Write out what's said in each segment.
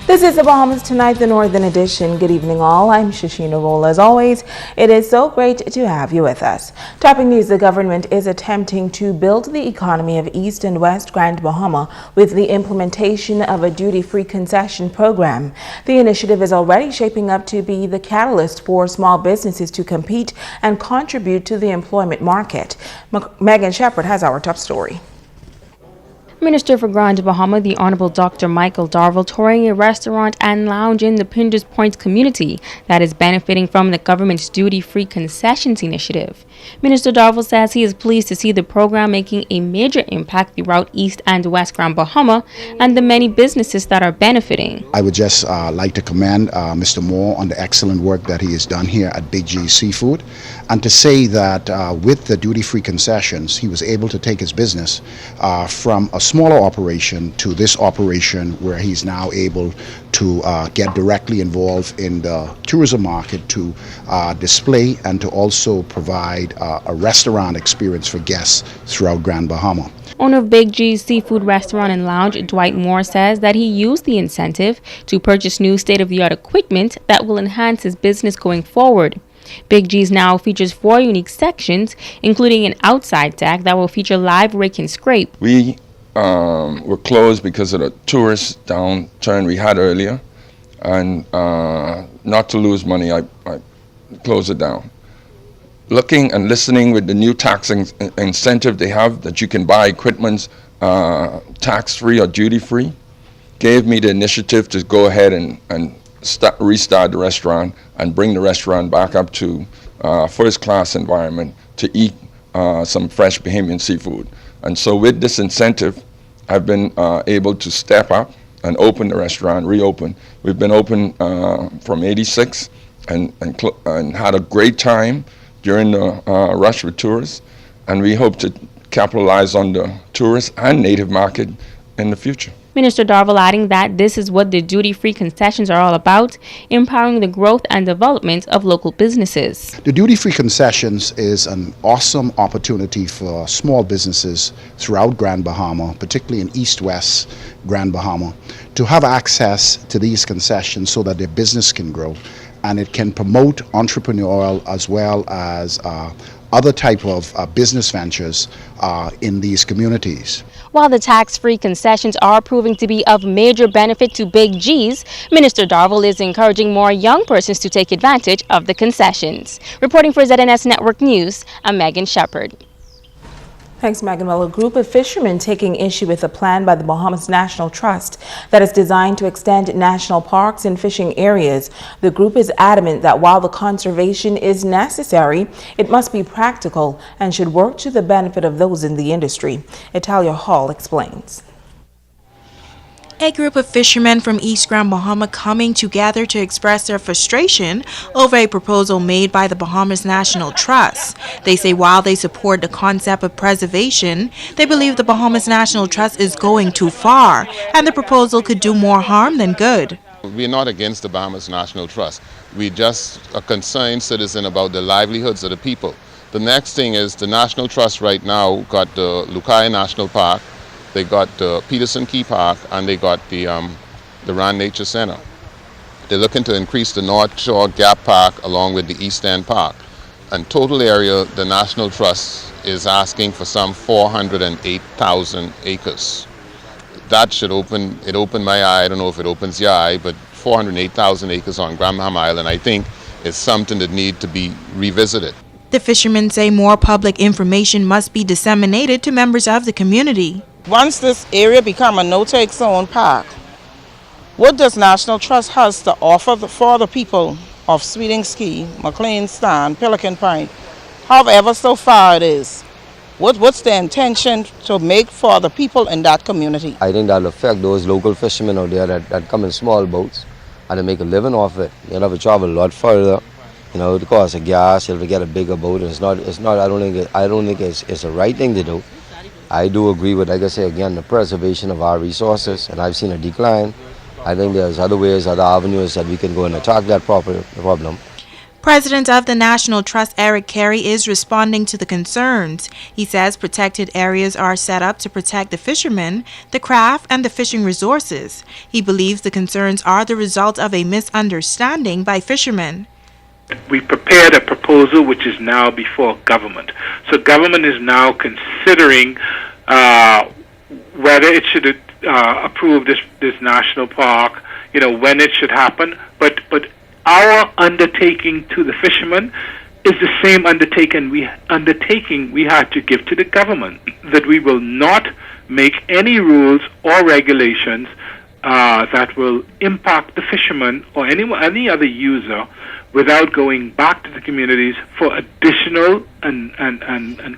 This is the Bahamas Tonight, the Northern Edition. Good evening, all. I'm Shashina Roll. As always, it is so great to have you with us. Topping news, the government is attempting to build the economy of East and West Grand Bahama with the implementation of a duty-free concession program. The initiative is already shaping up to be the catalyst for small businesses to compete and contribute to the employment market. Megan Shepard has our top story. Minister for Grand Bahama, the Honorable Dr. Michael Darville, touring a restaurant and lounge in the Pinders Point community that is benefiting from the government's duty-free concessions initiative. Minister Darville says he is pleased to see the program making a major impact throughout East and West Grand Bahama and the many businesses that are benefiting. I would just like to commend Mr. Moore on the excellent work that he has done here at Big G's Seafood, and to say that with the duty-free concessions, he was able to take his business from a smaller operation to this operation where he's now able to get directly involved in the tourism market to display and to also provide a restaurant experience for guests throughout Grand Bahama. Owner of Big G's Seafood Restaurant and Lounge, Dwight Moore, says that he used the incentive to purchase new state-of-the-art equipment that will enhance his business going forward. Big G's now features 4 unique sections, including an outside deck that will feature live rake and scrape. We were closed because of the tourist downturn we had earlier, and not to lose money, I closed it down. Looking and listening with the new tax incentive they have that you can buy equipment tax-free or duty-free, gave me the initiative to go ahead and restart the restaurant and bring the restaurant back up to first-class environment to eat some fresh Bahamian seafood. And so with this incentive, I've been able to step up and open the restaurant, reopen. We've been open from '86 and had a great time during the rush with tourists, and we hope to capitalize on the tourist and native market in the future. Minister Darville adding that this is what the duty-free concessions are all about, empowering the growth and development of local businesses. The duty-free concessions is an awesome opportunity for small businesses throughout Grand Bahama, particularly in East-West Grand Bahama, to have access to these concessions so that their business can grow, and it can promote entrepreneurial as well as other type of business ventures in these communities. While the tax-free concessions are proving to be of major benefit to Big G's, Minister Darville is encouraging more young persons to take advantage of the concessions. Reporting for ZNS Network News, I'm Megan Shepard. Thanks, Megan. Well, a group of fishermen taking issue with a plan by the Bahamas National Trust that is designed to extend national parks and fishing areas. The group is adamant that while the conservation is necessary, it must be practical and should work to the benefit of those in the industry. Italia Hall explains. A group of fishermen from East Grand Bahama coming together to express their frustration over a proposal made by the Bahamas National Trust. They say while they support the concept of preservation, they believe the Bahamas National Trust is going too far and the proposal could do more harm than good. We're not against the Bahamas National Trust. We just a concerned citizen about the livelihoods of the people. The next thing is the National Trust right now got the Lucaya National Park, they got the Peterson Key Park, and they got the Rand Nature Center. They're looking to increase the North Shore Gap Park along with the East End Park. And total area, the National Trust is asking for some 408,000 acres. That should open my eye. I don't know if it opens your eye, but 408,000 acres on Grand Bahama Island, I think, is something that needs to be revisited. The fishermen say more public information must be disseminated to members of the community. Once this area become a no-take zone park, what does National Trust has to offer for the people of Sweeting Ski, McLean Stand, Pelican Point, however so far it is? What's the intention to make for the people in that community? I think that'll affect those local fishermen out there that come in small boats and they make a living off it. You'll have to travel a lot further. You know, the cost of gas, you'll have to get a bigger boat. And it's not. I don't think it's the right thing to do. I do agree with, like I say again, the preservation of our resources, and I've seen a decline. I think there's other ways, other avenues that we can go and attack that problem. President of the National Trust, Eric Carey, is responding to the concerns. He says protected areas are set up to protect the fishermen, the craft, and the fishing resources. He believes the concerns are the result of a misunderstanding by fishermen. We prepared a proposal which is now before government. So government is now considering whether it should approve this national park, when it should happen. But our undertaking to the fishermen is the same undertaking we had to give to the government, that we will not make any rules or regulations that will impact the fishermen or any other user without going back to the communities for additional and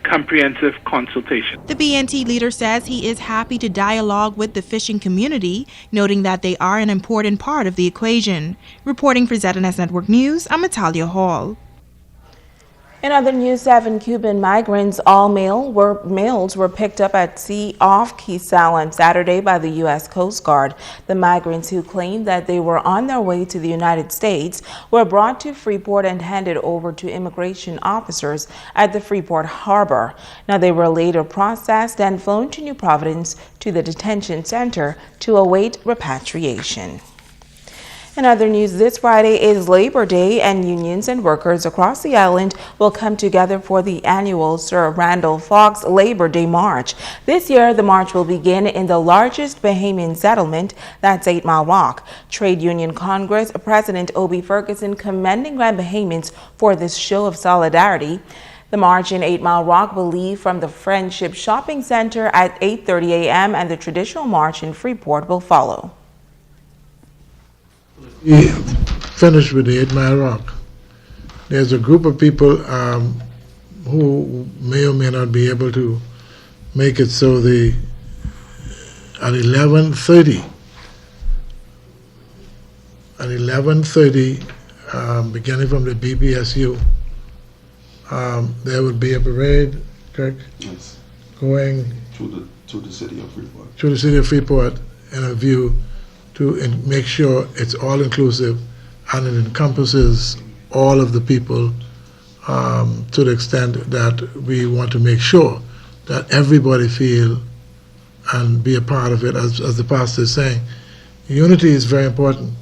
comprehensive consultation. The BNT leader says he is happy to dialogue with the fishing community, noting that they are an important part of the equation. Reporting for ZNS Network News, I'm Natalia Hall. In other news, 7 Cuban migrants, all males, were picked up at sea off Key Sal on Saturday by the U.S. Coast Guard. The migrants, who claimed that they were on their way to the United States, were brought to Freeport and handed over to immigration officers at the Freeport harbor. Now, they were later processed and flown to New Providence to the detention center to await repatriation. In other news, this Friday is Labor Day, and unions and workers across the island will come together for the annual Sir Randall Fox Labor Day March. This year, the march will begin in the largest Bahamian settlement, that's 8 Mile Rock. Trade Union Congress President Obie Ferguson commending Grand Bahamians for this show of solidarity. The march in 8 Mile Rock will leave from the Friendship Shopping Center at 8:30 a.m. and the traditional march in Freeport will follow. We finished with the 8 Mile Rock. There's a group of people who may or may not be able to make it, so at 11:30, beginning from the BPSU, there would be a parade, Kirk? Yes. Going to the city of Freeport. To the city of Freeport in a view to make sure it's all inclusive and it encompasses all of the people to the extent that we want to make sure that everybody feel and be a part of it. As the pastor is saying, unity is very important.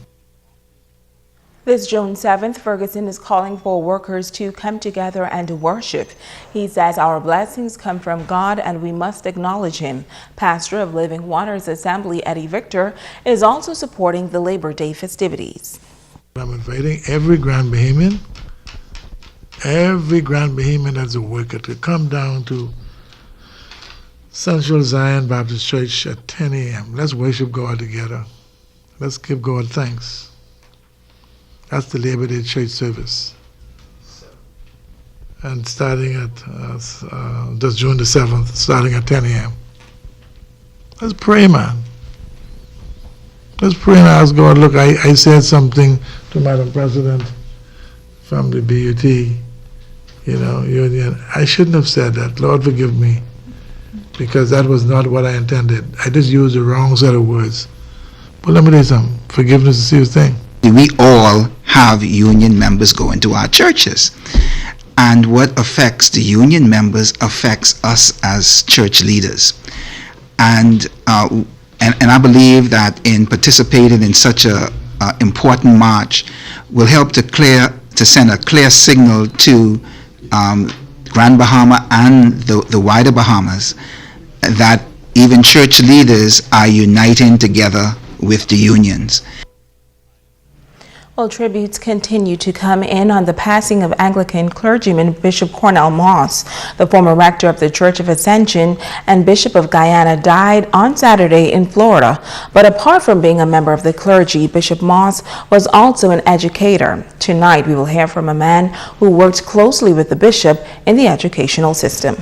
This June 7th, Ferguson is calling for workers to come together and worship. He says our blessings come from God and we must acknowledge Him. Pastor of Living Waters Assembly, Eddie Victor, is also supporting the Labor Day festivities. I'm inviting every Grand Bahamian that's a worker to come down to Central Zion Baptist Church at 10 a.m. Let's worship God together. Let's give God thanks. That's the Labor Day church service. And starting at, that's June the 7th, starting at 10 a.m. Let's pray, man. Let's pray and ask God. Look, I said something to Madam President from the BUT, union. I shouldn't have said that. Lord, forgive me, because that was not what I intended. I just used the wrong set of words. But let me tell you something. Forgiveness is a serious thing. We all have union members going to our churches, and what affects the union members affects us as church leaders. And I believe that in participating in such a important march will help to send a clear signal to Grand Bahama and the wider Bahamas that even church leaders are uniting together with the unions. Well, tributes continue to come in on the passing of Anglican clergyman Bishop Cornell Moss. The former rector of the Church of Ascension and Bishop of Guyana died on Saturday in Florida. But apart from being a member of the clergy, Bishop Moss was also an educator. Tonight, we will hear from a man who worked closely with the bishop in the educational system.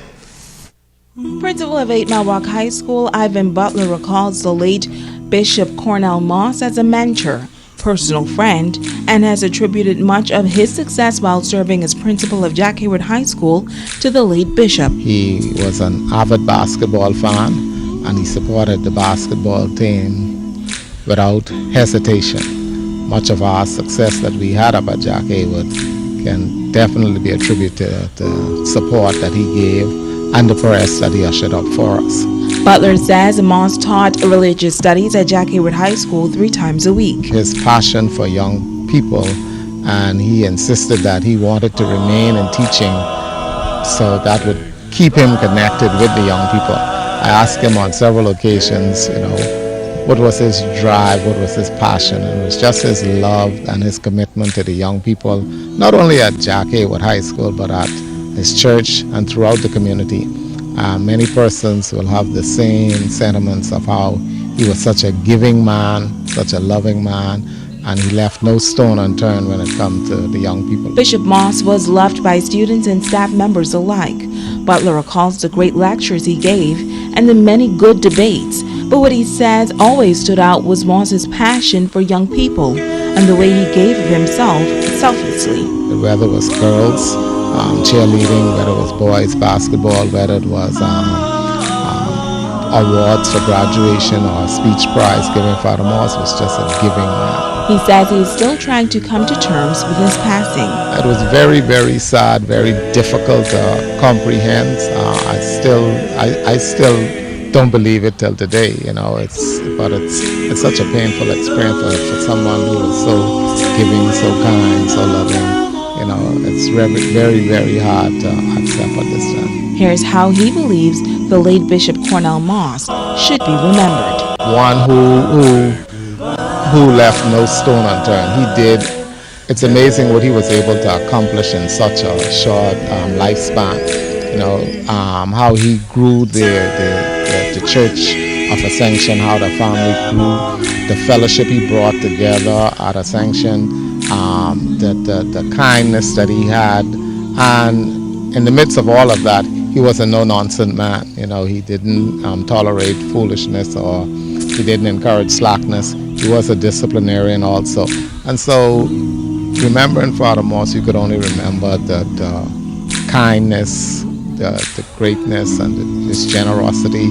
Principal of 8 Mile Rock High School, Ivan Butler, recalls the late Bishop Cornell Moss as a mentor, personal friend, and has attributed much of his success while serving as principal of Jack Hayward High School to the late bishop. He was an avid basketball fan, and he supported the basketball team without hesitation. Much of our success that we had up at Jack Hayward can definitely be attributed to the support that he gave and the press that he ushered up for us. Butler says Moss taught religious studies at Jack Hayward High School 3 times a week. His passion for young people, and he insisted that he wanted to remain in teaching so that would keep him connected with the young people. I asked him on several occasions, what was his drive, what was his passion, and it was just his love and his commitment to the young people, not only at Jack Hayward High School, but at his church and throughout the community. Many persons will have the same sentiments of how he was such a giving man, such a loving man, and he left no stone unturned when it comes to the young people. Bishop Moss was loved by students and staff members alike. Butler recalls the great lectures he gave and the many good debates, but what he says always stood out was Moss's passion for young people and the way he gave of himself selflessly. Whether it was girls, cheerleading, whether it was boys basketball, whether it was awards for graduation or a speech prize given, Father Moss was just a giving man. He says he is still trying to come to terms with his passing. It was very, very sad, very difficult to comprehend. I still don't believe it till today, it's such a painful experience for someone who was so giving, so kind, so loving. It's very, very, very hard to accept at this time. Here's how he believes the late Bishop Cornell Moss should be remembered. One who left no stone unturned. It's amazing what he was able to accomplish in such a short lifespan. How he grew the Church of Ascension, how the family grew, the fellowship he brought together at Ascension, the kindness that he had, and in the midst of all of that, he was a no-nonsense man. He didn't tolerate foolishness, or he didn't encourage slackness. He was a disciplinarian also. And so, remembering Father Moss, you could only remember the kindness, the greatness, and his generosity.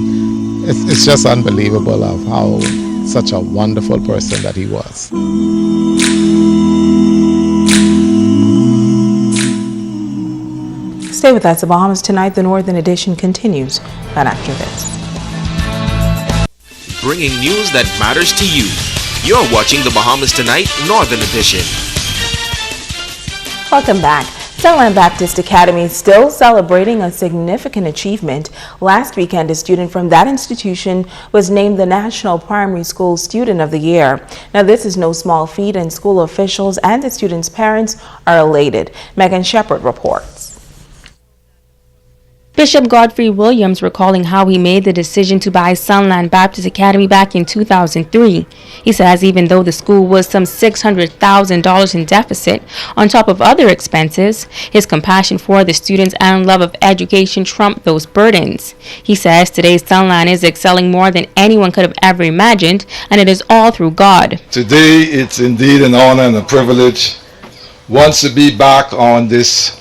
It's just unbelievable of how such a wonderful person that he was. Stay with us. The Bahamas Tonight, the Northern Edition continues right after this. Bringing news that matters to you. You're watching the Bahamas Tonight, Northern Edition. Welcome back. Sunland Baptist Academy is still celebrating a significant achievement. Last weekend, a student from that institution was named the National Primary School Student of the Year. Now, this is no small feat, and school officials and the students' parents are elated. Megan Shepard reports. Bishop Godfrey Williams recalling how he made the decision to buy Sunland Baptist Academy back in 2003. He says even though the school was some $600,000 in deficit, on top of other expenses, his compassion for the students and love of education trumped those burdens. He says today's Sunland is excelling more than anyone could have ever imagined, and it is all through God. Today, it's indeed an honor and a privilege once to be back on this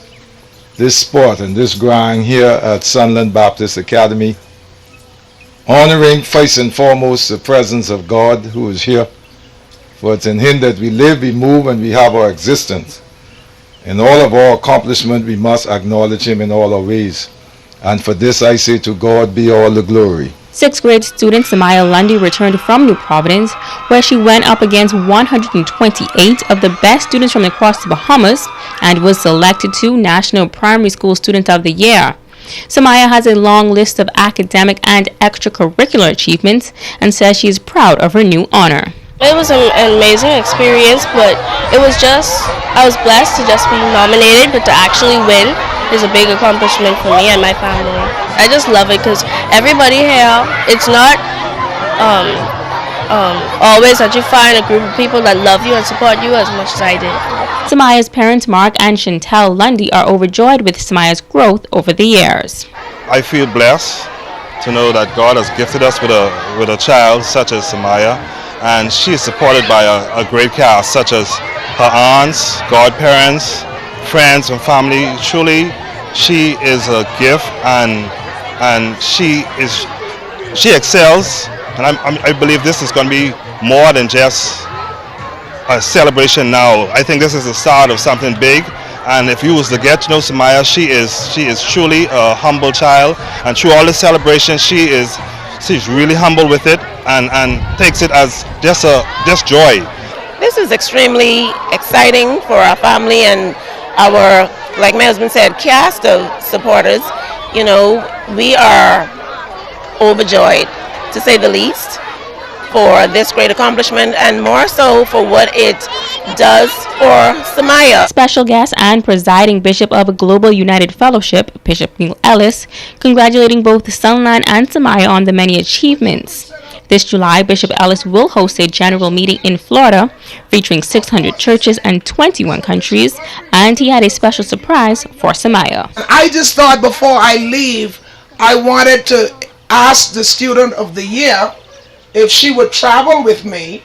sport and this grind here at Sunland Baptist Academy, honoring first and foremost the presence of God who is here, for it's in Him that we live, we move, and we have our existence. In all of our accomplishment, we must acknowledge Him in all our ways, and for this I say, to God be all the glory. 6th grade student Samaya Lundy returned from New Providence, where she went up against 128 of the best students from across the Bahamas and was selected to National Primary School Student of the Year. Samaya has a long list of academic and extracurricular achievements and says she is proud of her new honor. It was an amazing experience, but I was blessed to just be nominated, but to actually win is a big accomplishment for me and my family. I just love it because everybody here, it's not always that you find a group of people that love you and support you as much as I did. Samaya's parents, Mark and Chantel Lundy, are overjoyed with Samaya's growth over the years. I feel blessed to know that God has gifted us with a child such as Samaya, and she is supported by a great cast such as her aunts, godparents, friends and family. Truly, she is a gift, and she excels. And I believe this is going to be more than just a celebration now. I think this is the start of something big, And if you was to get to know Samaya, she is truly a humble child, and through all the celebrations, she's really humble with it and takes it as just joy. This is extremely exciting for our family and our, like my husband said, cast of supporters. You know, we are overjoyed, to say the least, for this great accomplishment, and more so for what it does for Samaya. Special guest and presiding Bishop of Global United Fellowship, Bishop Neil Ellis, congratulating both Sunland and Samaya on the many achievements. This July, Bishop Ellis will host a general meeting in Florida featuring 600 churches and 21 countries, and he had a special surprise for Samaya. I just thought before I leave, I wanted to ask the Student of the Year if she would travel with me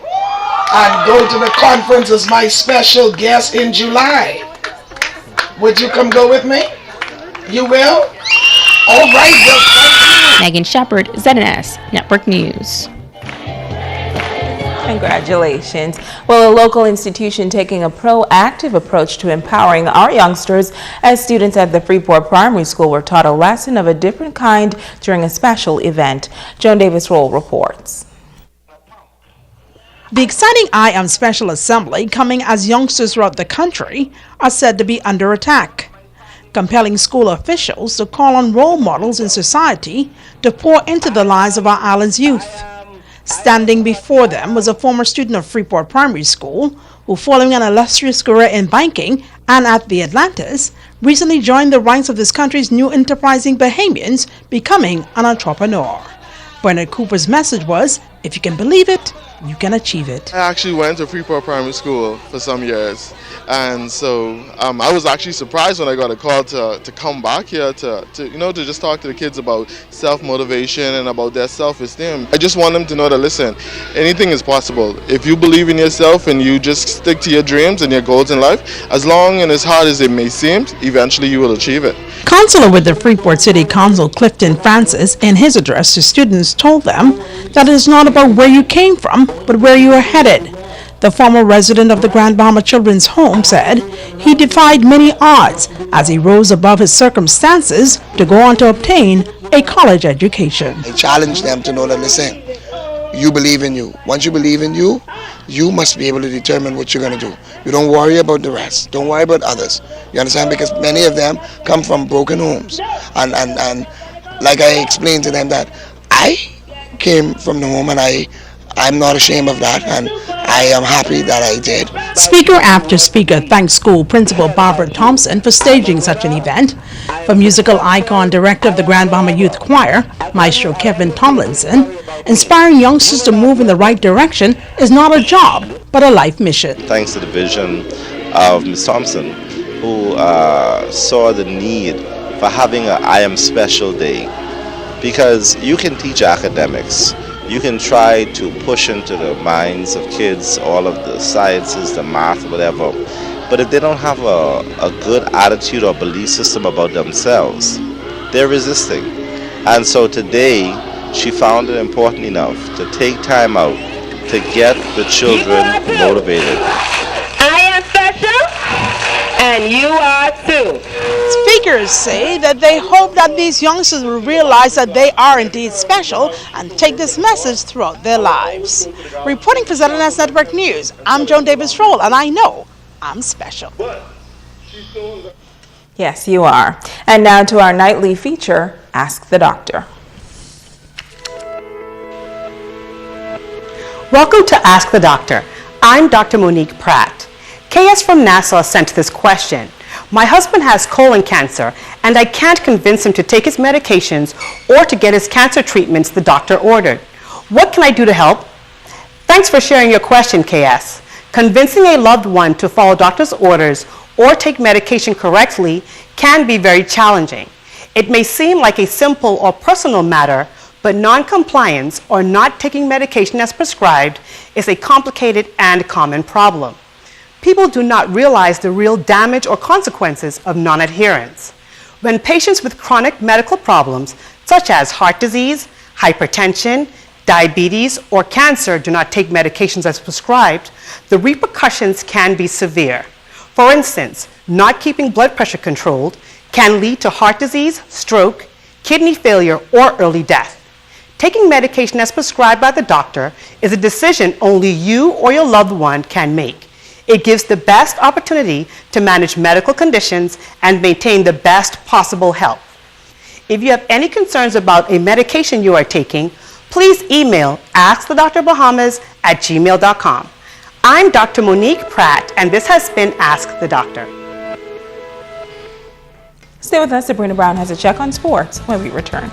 and go to the conference as my special guest in July. Would you come go with me? You will? All right, well, thank you. Megan Shepard, ZNS Network News. Congratulations. Well, a local institution taking a proactive approach to empowering our youngsters as students at the Freeport Primary School were taught a lesson of a different kind during a special event. Joan Davis-Roll reports. The exciting I Am Special Assembly, coming as youngsters throughout the country are said to be under attack, compelling school officials to call on role models in society to pour into the lives of our island's youth. Standing before them was a former student of Freeport Primary School who, following an illustrious career in banking and at the Atlantis, recently joined the ranks of this country's new enterprising Bahamians, becoming an entrepreneur. Bernard Cooper's message was, if you can believe it, you can achieve it. I actually went to Freeport Primary School for some years, and so I was actually surprised when I got a call to come back here to just talk to the kids about self-motivation and about their self-esteem. I just want them to know that, listen, anything is possible. If you believe in yourself and you just stick to your dreams and your goals in life, as long and as hard as it may seem, eventually you will achieve it. Councillor with the Freeport City Council, Clifton Francis, in his address to students told them that it is not about where you came from, but where you are headed. The former resident of the Grand Bahama Children's Home said he defied many odds as he rose above his circumstances to go on to obtain a college education. I challenge them to know that, listen, you believe in you. Once you believe in you, you must be able to determine what you're going to do. You don't worry about the rest. Don't worry about others. You understand? Because many of them come from broken homes. And like I explained to them that I came from the home and I'm not ashamed of that, and I am happy that I did. Speaker after speaker thanked school principal Barbara Thompson for staging such an event. For musical icon director of the Grand Bahama Youth Choir, Maestro Kevin Tomlinson, inspiring youngsters to move in the right direction is not a job, but a life mission. Thanks to the vision of Ms. Thompson, who saw the need for having an I Am Special Day, because you can teach academics. You can try to push into the minds of kids all of the sciences, the math, whatever. But if they don't have a good attitude or belief system about themselves, they're resisting. And so today, she found it important enough to take time out to get the children motivated. I am special, and you are too. Speakers say that they hope that these youngsters will realize that they are indeed special and take this message throughout their lives. Reporting for ZNS Network News, I'm Joan Davis-Roll, and I know I'm special. Yes, you are. And now to our nightly feature, Ask the Doctor. Welcome to Ask the Doctor. I'm Dr. Monique Pratt. KS from Nassau sent this question. My husband has colon cancer, and I can't convince him to take his medications or to get his cancer treatments the doctor ordered. What can I do to help? Thanks for sharing your question, KS. Convincing a loved one to follow doctor's orders or take medication correctly can be very challenging. It may seem like a simple or personal matter, but non-compliance or not taking medication as prescribed is a complicated and common problem. People do not realize the real damage or consequences of non-adherence. When patients with chronic medical problems, such as heart disease, hypertension, diabetes, or cancer do not take medications as prescribed, the repercussions can be severe. For For instance, not keeping blood pressure controlled can lead to heart disease, stroke, kidney failure, or early death. Taking medication as prescribed by the doctor is a decision only you or your loved one can make. It gives the best opportunity to manage medical conditions and maintain the best possible health. If you have any concerns about a medication you are taking, please email askthedrbahamas@gmail.com. I'm Dr. Monique Pratt, and this has been Ask the Doctor. Stay with us. Sabrina Brown has a check on sports when we return.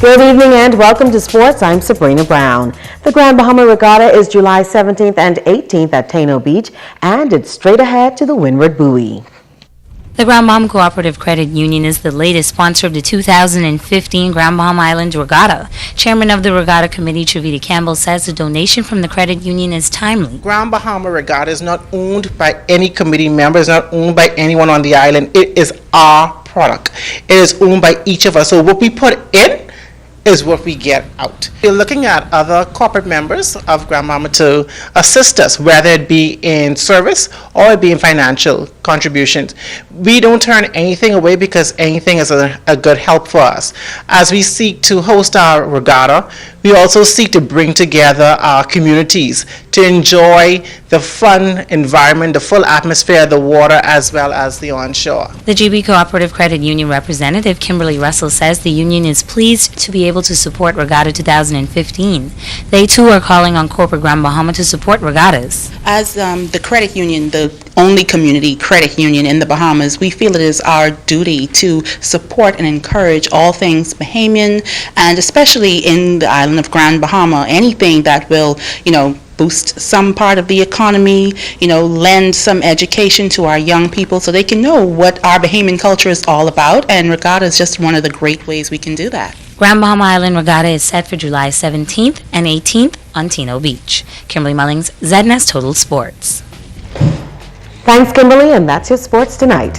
Good evening and welcome to sports. I'm Sabrina Brown. The Grand Bahama Regatta is July 17th and 18th at Taino Beach, and it's straight ahead to the Windward Buoy. The Grand Bahama Cooperative Credit Union is the latest sponsor of the 2015 Grand Bahama Island Regatta. Chairman of the Regatta Committee, Trevita Campbell, says the donation from the credit union is timely. Grand Bahama Regatta is not owned by any committee member, it's not owned by anyone on the island. It is our product. It is owned by each of us. So what we put in is what we get out. We're looking at other corporate members of Grand Bahama to assist us, whether it be in service or it be in financial contributions. We don't turn anything away because anything is a good help for us. As we seek to host our regatta, we also seek to bring together our communities to enjoy the fun environment, the full atmosphere of the water as well as the onshore. The GB Cooperative Credit Union representative, Kimberly Russell, says the union is pleased to be able to support Regatta 2015. They too are calling on corporate Grand Bahama to support regattas. As the credit union, the only community credit union in the Bahamas, we feel it is our duty to support and encourage all things Bahamian, and especially in the island of Grand Bahama, anything that will, boost some part of the economy, lend some education to our young people so they can know what our Bahamian culture is all about, and regatta is just one of the great ways we can do that. Grand Bahama Island Regatta is set for July 17th and 18th on Taino Beach. Kimberly Mullings, ZNS Total Sports. Thanks, Kimberly, and that's your sports tonight.